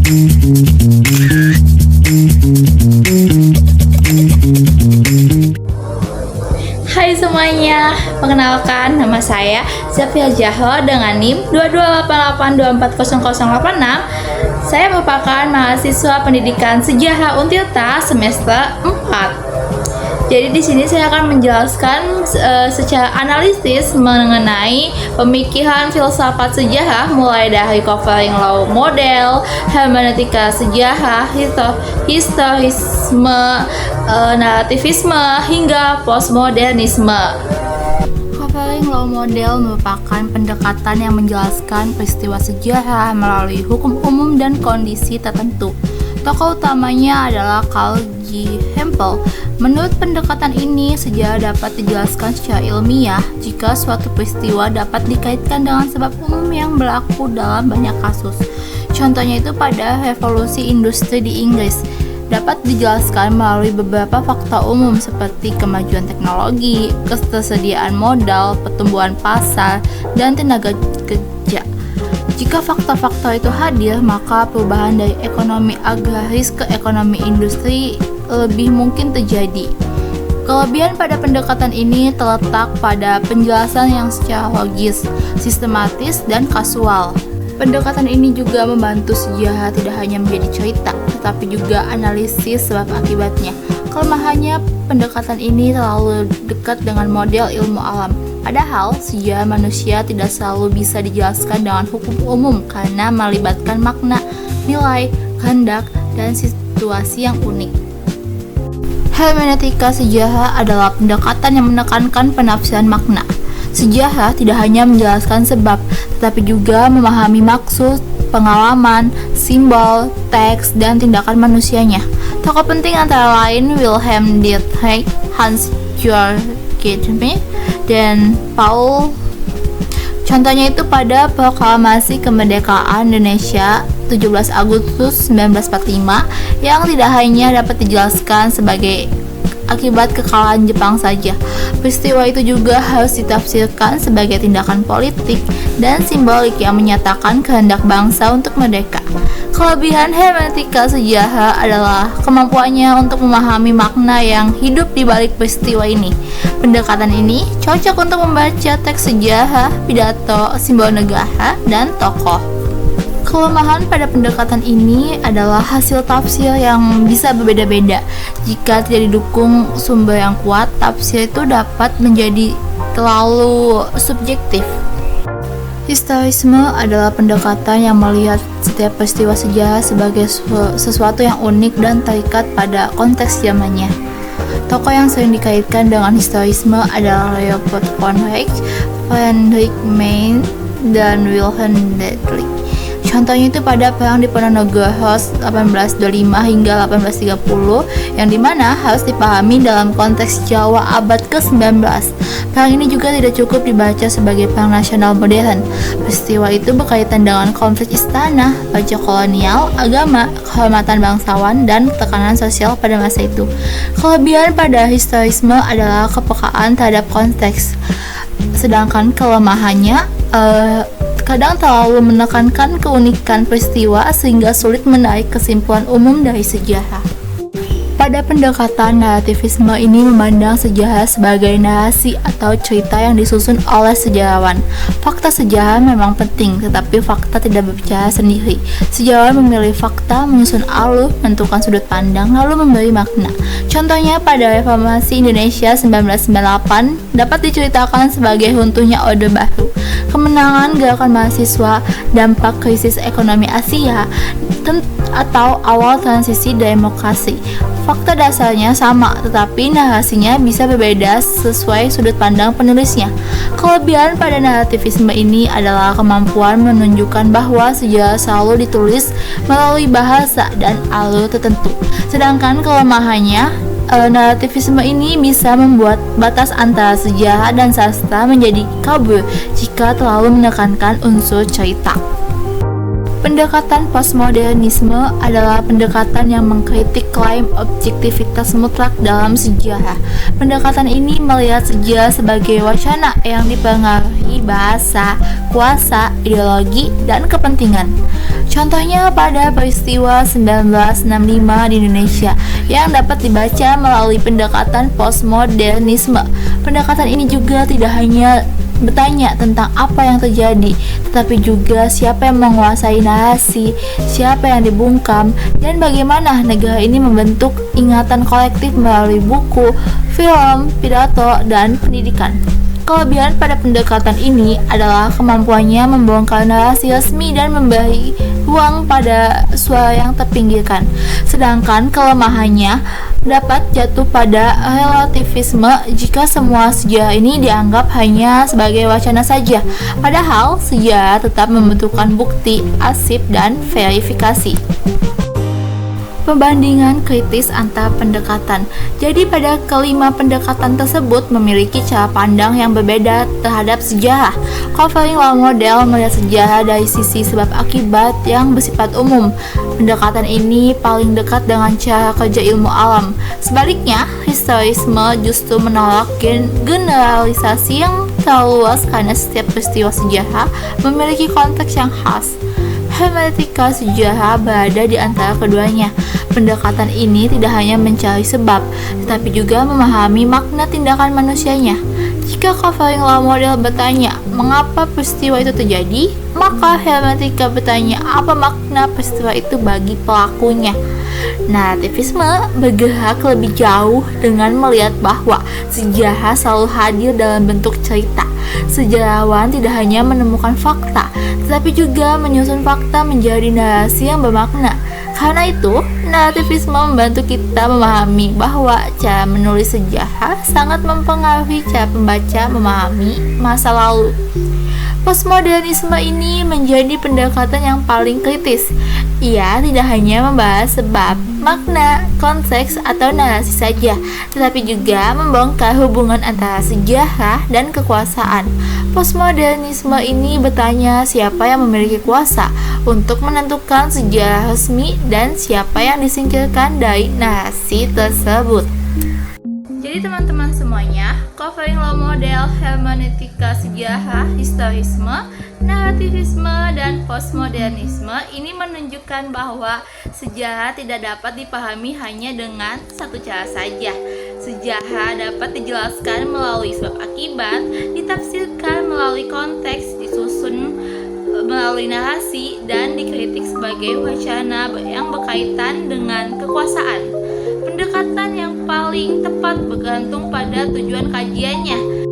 Hai semuanya, perkenalkan nama saya Zafia Jahro dengan NIM 2288240086. Saya merupakan mahasiswa pendidikan Sejarah Untirta semester 4. Jadi di sini saya akan menjelaskan secara analisis mengenai pemikiran filsafat sejarah mulai dari covering law model, hermeneutika sejarah, historisme, narativisme hingga postmodernisme. Covering law model merupakan pendekatan yang menjelaskan peristiwa sejarah melalui hukum umum dan kondisi tertentu. Tokoh utamanya adalah Karl G. Hempel. Menurut pendekatan ini, sejarah dapat dijelaskan secara ilmiah jika suatu peristiwa dapat dikaitkan dengan sebab umum yang berlaku dalam banyak kasus. Contohnya itu pada revolusi industri di Inggris. Dapat dijelaskan melalui beberapa fakta umum seperti kemajuan teknologi, ketersediaan modal, pertumbuhan pasar, dan tenaga kerja. Jika fakta-fakta itu hadir, maka perubahan dari ekonomi agraris ke ekonomi industri lebih mungkin terjadi. Kelebihan pada pendekatan ini terletak pada penjelasan yang secara logis, sistematis, dan kasual. Pendekatan ini juga membantu sejarah tidak hanya menjadi cerita, tetapi juga analisis sebab akibatnya. Kelemahannya, pendekatan ini terlalu dekat dengan model ilmu alam. Padahal, sejarah manusia tidak selalu bisa dijelaskan dengan hukum umum karena melibatkan makna, nilai, kehendak, dan situasi yang unik. Hermeneutika sejarah adalah pendekatan yang menekankan penafsiran makna. Sejarah tidak hanya menjelaskan sebab, tetapi juga memahami maksud, pengalaman, simbol, teks, dan tindakan manusianya. Tokoh penting antara lain Wilhelm Dietrich, Hans-Georg Gadamer, dan Paul. Contohnya itu pada Proklamasi Kemerdekaan Indonesia 17 Agustus 1945 yang tidak hanya dapat dijelaskan sebagai akibat kekalahan Jepang saja. Peristiwa itu juga harus ditafsirkan sebagai tindakan politik dan simbolik yang menyatakan kehendak bangsa untuk merdeka. Kelebihan hermeneutika sejarah adalah kemampuannya untuk memahami makna yang hidup di balik peristiwa ini. Pendekatan ini cocok untuk membaca teks sejarah, pidato, simbol negara, dan tokoh. Kelemahan pada pendekatan ini adalah hasil tafsir yang bisa berbeda-beda. Jika tidak didukung sumber yang kuat, tafsir itu dapat menjadi terlalu subjektif. Historisme adalah pendekatan yang melihat setiap peristiwa sejarah sebagai sesuatu yang unik dan terikat pada konteks zamannya. Tokoh yang sering dikaitkan dengan historisme adalah Leopold von Reich, Friedrich Mann, dan Wilhelm Dietrich. Contohnya itu pada Perang Diponegoro 1825 hingga 1830 yang dimana harus dipahami dalam konteks Jawa abad ke-19. Perang ini juga tidak cukup dibaca sebagai perang nasional modern. Peristiwa itu berkaitan dengan konflik istana, pajak kolonial, agama, kehormatan bangsawan, dan tekanan sosial pada masa itu. Kelebihan pada historisme adalah kepekaan terhadap konteks, sedangkan kelemahannya kadang terlalu menekankan keunikan peristiwa sehingga sulit menarik kesimpulan umum dari sejarah. Pada pendekatan narativisme ini memandang sejarah sebagai narasi atau cerita yang disusun oleh sejarawan. Fakta sejarah memang penting, tetapi fakta tidak berbicara sendiri. Sejarawan memilih fakta, menyusun alur, menentukan sudut pandang, lalu memberi makna. Contohnya pada Reformasi Indonesia 1998 dapat diceritakan sebagai runtuhnya Orde Baru, kemenangan gerakan mahasiswa, dampak krisis ekonomi Asia, atau awal transisi demokrasi. Fakta dasarnya sama, tetapi narasinya bisa berbeda sesuai sudut pandang penulisnya. Kelebihan pada narativisme ini adalah kemampuan menunjukkan bahwa sejarah selalu ditulis melalui bahasa dan alur tertentu. Sedangkan kelemahannya, narativisme ini bisa membuat batas antara sejarah dan sastra menjadi kabur jika terlalu menekankan unsur cerita. Pendekatan postmodernisme adalah pendekatan yang mengkritik klaim objektivitas mutlak dalam sejarah. Pendekatan ini melihat sejarah sebagai wacana yang dipengaruhi bahasa, kuasa, ideologi, dan kepentingan. Contohnya pada peristiwa 1965 di Indonesia yang dapat dibaca melalui pendekatan postmodernisme. Pendekatan ini juga tidak hanya bertanya tentang apa yang terjadi, tetapi juga siapa yang menguasai narasi, siapa yang dibungkam, dan bagaimana negara ini membentuk ingatan kolektif melalui buku, film, pidato, dan pendidikan. Kelebihan pada pendekatan ini adalah kemampuannya membongkar narasi resmi dan memberi ruang pada suara yang terpinggirkan. Sedangkan kelemahannya dapat jatuh pada relativisme jika semua sejarah ini dianggap hanya sebagai wacana saja. Padahal sejarah tetap membutuhkan bukti, arsip, dan verifikasi. Pembandingan kritis antar pendekatan. Jadi pada kelima pendekatan tersebut memiliki cara pandang yang berbeda terhadap sejarah. Covering role model melihat sejarah dari sisi sebab akibat yang bersifat umum. Pendekatan ini paling dekat dengan cara kerja ilmu alam. Sebaliknya, historisme justru menolak generalisasi yang terlalu luas karena setiap peristiwa sejarah memiliki konteks yang khas. Hermeneutika sejarah berada di antara keduanya. Pendekatan ini tidak hanya mencari sebab, tetapi juga memahami makna tindakan manusianya. Jika covering role model bertanya, mengapa peristiwa itu terjadi? Maka hermeneutika bertanya, apa makna peristiwa itu bagi pelakunya? Narativisme bergerak lebih jauh dengan melihat bahwa sejarah selalu hadir dalam bentuk cerita. Sejarawan tidak hanya menemukan fakta, tetapi juga menyusun fakta menjadi narasi yang bermakna. Karena itu, narativisme membantu kita memahami bahwa cara menulis sejarah sangat mempengaruhi cara pembaca memahami masa lalu. Postmodernisme ini menjadi pendekatan yang paling kritis. Ia tidak hanya membahas sebab, makna, konteks, atau narasi saja, tetapi juga membongkar hubungan antara sejarah dan kekuasaan. Postmodernisme ini bertanya siapa yang memiliki kuasa untuk menentukan sejarah resmi dan siapa yang disingkirkan dari narasi tersebut. Jadi teman-teman semuanya, covering role model, hermeneutika sejarah, historisme, narativisme, dan postmodernisme ini menunjukkan bahwa sejarah tidak dapat dipahami hanya dengan satu cara saja. Sejarah dapat dijelaskan melalui sebab akibat, ditafsirkan melalui konteks, disusun melalui narasi, dan dikritik sebagai wacana yang berkaitan dengan kekuasaan. Pendekatan yang paling tepat bergantung pada tujuan kajiannya.